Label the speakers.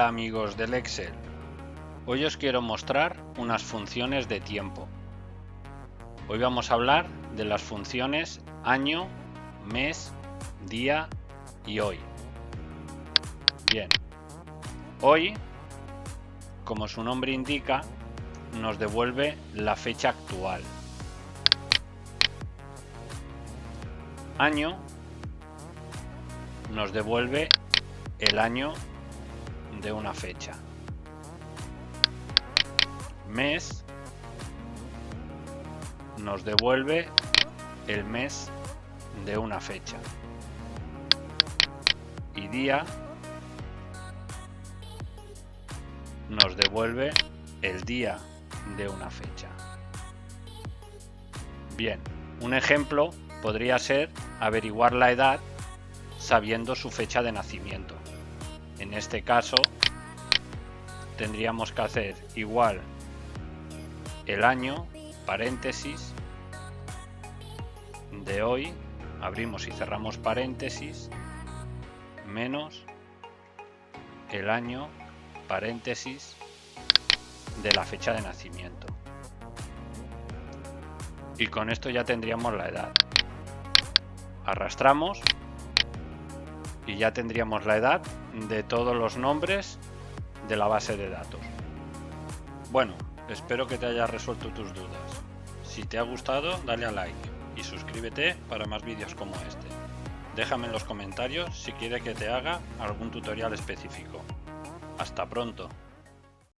Speaker 1: Hola amigos del Excel, hoy os quiero mostrar unas funciones de tiempo. Hoy vamos a hablar de las funciones año, mes, día y hoy. Bien, hoy, como su nombre indica, nos devuelve la fecha actual. Año nos devuelve el año de una fecha. Mes nos devuelve el mes de una fecha. Y día nos devuelve el día de una fecha. Bien, un ejemplo podría ser averiguar la edad sabiendo su fecha de nacimiento. En este caso, tendríamos que hacer igual el año, paréntesis, de hoy, abrimos y cerramos paréntesis, menos el año, paréntesis, de la fecha de nacimiento. Y con esto ya tendríamos la edad. Arrastramos y ya tendríamos la edad de todos los nombres de la base de datos. Bueno, espero que te haya resuelto tus dudas. Si te ha gustado, dale a like y suscríbete para más vídeos como este. Déjame en los comentarios si quieres que te haga algún tutorial específico. Hasta pronto.